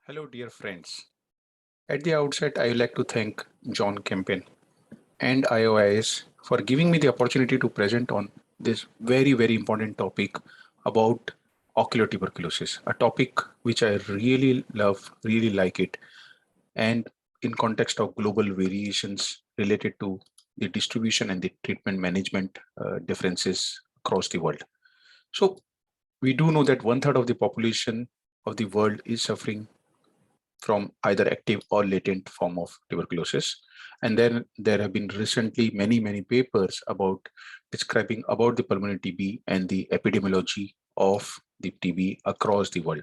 Hello, dear friends. At the outset, I would like to thank John Kempen and IOIS for giving me the opportunity to present on this very, very important topic about ocular tuberculosis, a topic which I really love, really like it, and in context of global variations related to the distribution and the treatment management differences across the world. So, we do know that one third of the population of the world is suffering from either active or latent form of tuberculosis. And then there have been recently many papers about describing about the pulmonary TB and the epidemiology of the TB across the world.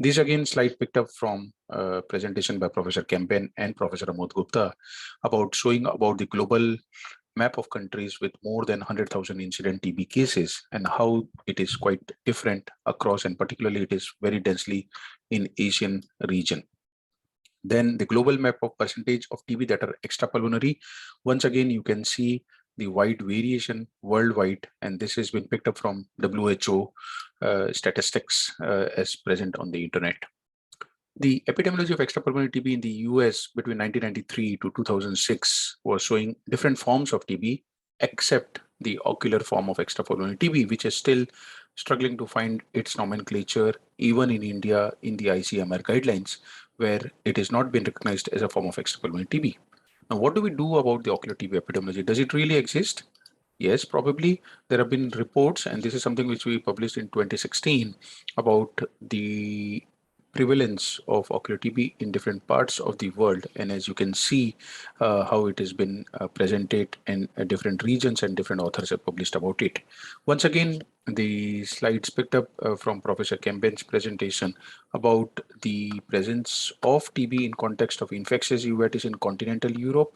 This again slide picked up from a presentation by Professor Kempen and Professor Amod Gupta about showing about the global map of countries with more than 100,000 incident TB cases and how it is quite different across, and particularly it is very densely in Asian region. Then the global map of percentage of TB that are extrapulmonary. Once again, you can see the wide variation worldwide, and this has been picked up from WHO statistics as present on the internet. The epidemiology of extrapulmonary TB in the US between 1993 to 2006 was showing different forms of TB, except the ocular form of extrapulmonary TB, which is still struggling to find its nomenclature even in India in the ICMR guidelines, where it has not been recognized as a form of extrapulmonary TB. Now, what do we do about the ocular TB epidemiology? Does it really exist? Yes, probably. There have been reports, and this is something which we published in 2016 about the prevalence of ocular TB in different parts of the world. And as you can see, how it has been presented in different regions, and different authors have published about it. Once again, the slides picked up from Professor Kempen's presentation about the presence of TB in context of infectious uveitis in continental Europe,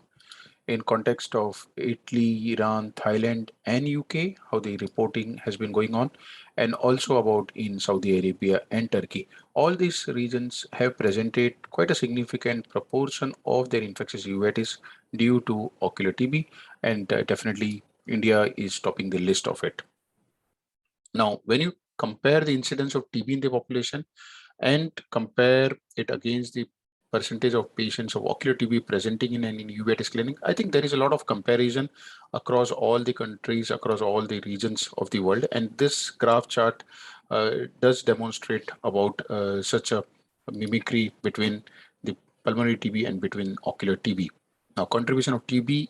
in context of Italy, Iran, Thailand, and UK, how the reporting has been going on, and also about in Saudi Arabia and Turkey. All these regions have presented quite a significant proportion of their infectious uveitis due to ocular TB, and definitely India is topping the list of it. Now, when you compare the incidence of TB in the population and compare it against the percentage of patients of ocular TB presenting in an uveitis clinic, I think there is a lot of comparison across all the countries, across all the regions of the world. And this graph chart does demonstrate about such a mimicry between the pulmonary TB and between ocular TB. Now, contribution of TB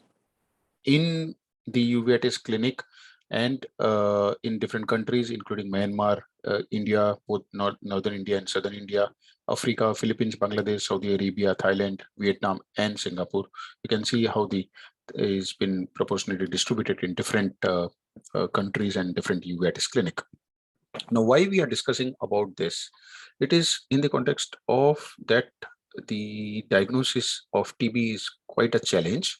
in the uveitis clinic and in different countries, including Myanmar, India, both northern India and southern India, Africa, Philippines, Bangladesh, Saudi Arabia, Thailand, Vietnam, and Singapore. You can see how the is been proportionately distributed in different countries and different uveitis clinic. Now, why we are discussing about this? It is in the context of that the diagnosis of TB is quite a challenge,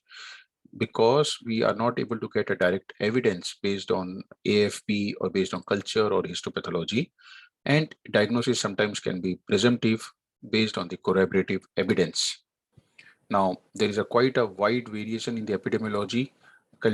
because we are not able to get a direct evidence based on AFP or based on culture or histopathology, and diagnosis sometimes can be presumptive based on the corroborative evidence. Now, there is a quite a wide variation in the epidemiology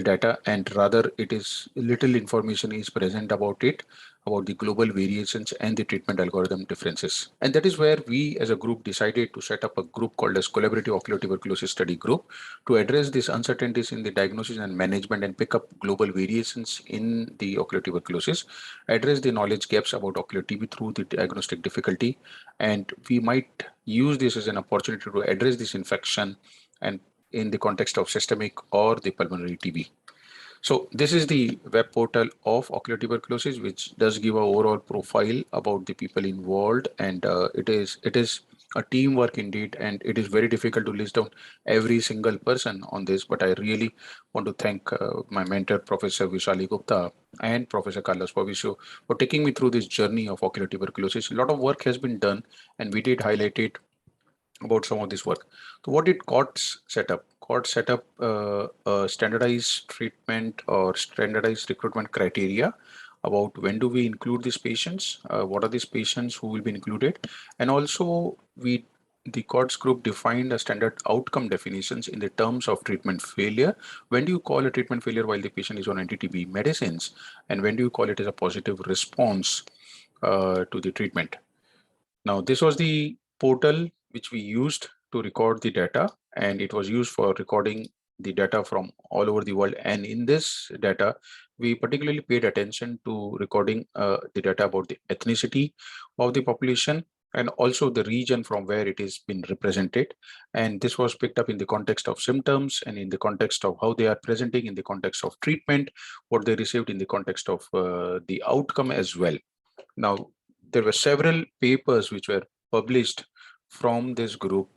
data, and rather it is little information is present about it, about the global variations and the treatment algorithm differences. And that is where we as a group decided to set up a group called as Collaborative Ocular Tuberculosis Study Group to address these uncertainties in the diagnosis and management and pick up global variations in the ocular tuberculosis, address the knowledge gaps about ocular TB through the diagnostic difficulty, and we might use this as an opportunity to address this infection and in the context of systemic or the pulmonary TB. So this is the web portal of ocular tuberculosis, which does give a overall profile about the people involved, and it is a teamwork indeed, and it is very difficult to list down every single person on this. But I really want to thank my mentor, Professor Vishali Gupta, and Professor Carlos Pavicio for taking me through this journey of ocular tuberculosis. A lot of work has been done, and we did highlight it about some of this work. So what did COTS set up? COTS set up a standardized treatment or standardized recruitment criteria about when do we include these patients, what are these patients who will be included, and also the COTS group defined a standard outcome definitions in the terms of treatment failure. When do you call a treatment failure while the patient is on anti-TB medicines, and when do you call it as a positive response to the treatment? Now, this was the portal which we used to record the data, and it was used for recording the data from all over the world. And in this data, we particularly paid attention to recording the data about the ethnicity of the population and also the region from where it is been represented. And this was picked up in the context of symptoms and in the context of how they are presenting, in the context of treatment, what they received, in the context of the outcome as well. Now, there were several papers which were published from this group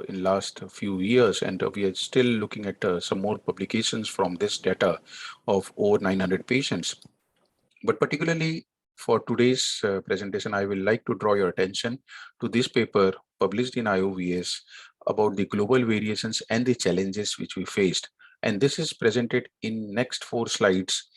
in last few years, and we are still looking at some more publications from this data of over 900 patients. But particularly for today's presentation, I will like to draw your attention to this paper published in IOVS about the global variations and the challenges which we faced. And this is presented in next 4 slides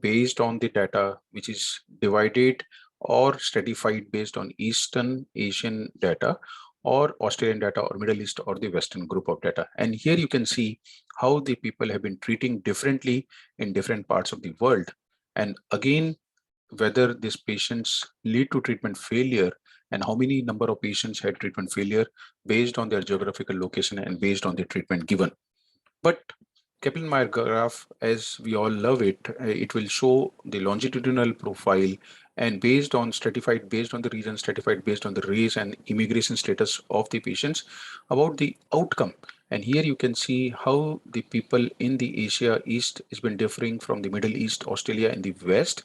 based on the data which is divided or stratified based on Eastern Asian data or Australian data or Middle East or the Western group of data. And here you can see how the people have been treating differently in different parts of the world. And again, whether these patients lead to treatment failure and how many number of patients had treatment failure based on their geographical location and based on the treatment given. But Kaplan-Meier graph, as we all love it, it will show the longitudinal profile and based on stratified, based on the region, stratified based on the race and immigration status of the patients about the outcome. And here you can see how the people in the Asia East has been differing from the Middle East, Australia, and the West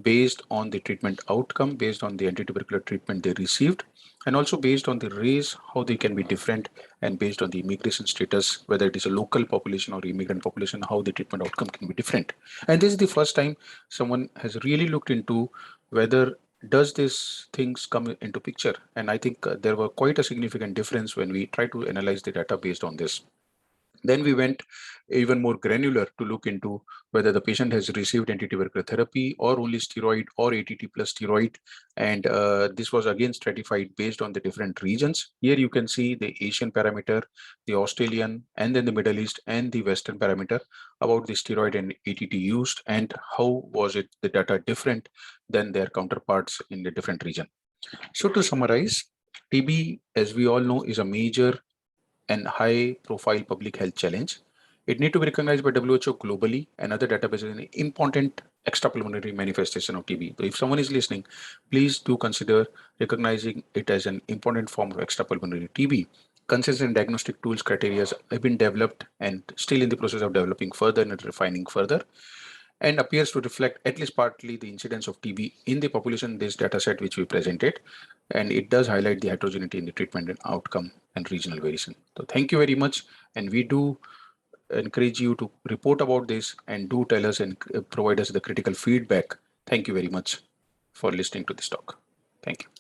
based on the treatment outcome, based on the anti-tubercular treatment they received, and also based on the race, how they can be different, and based on the immigration status, whether it is a local population or immigrant population, how the treatment outcome can be different. And this is the first time someone has really looked into whether does these things come into picture. And I think there were quite a significant difference when we try to analyze the data based on this. Then we went even more granular to look into whether the patient has received anti-tubercular therapy or only steroid or ATT plus steroid. And this was again stratified based on the different regions. Here you can see the Asian parameter, the Australian, and then the Middle East and the Western parameter about the steroid and ATT used and how was it the data different than their counterparts in the different region. So to summarize, TB, as we all know, is a major and high profile public health challenge. It need to be recognized by WHO globally and other databases as an important extrapulmonary manifestation of TB. So if someone is listening, please do consider recognizing it as an important form of extrapulmonary TB. Consistent diagnostic tools criteria have been developed and still in the process of developing further and refining further, and appears to reflect at least partly the incidence of TB in the population this data set which we presented, and it does highlight the heterogeneity in the treatment and outcome and regional variation. So thank you very much, and we do encourage you to report about this and do tell us and provide us the critical feedback. Thank you very much for listening to this talk. Thank you.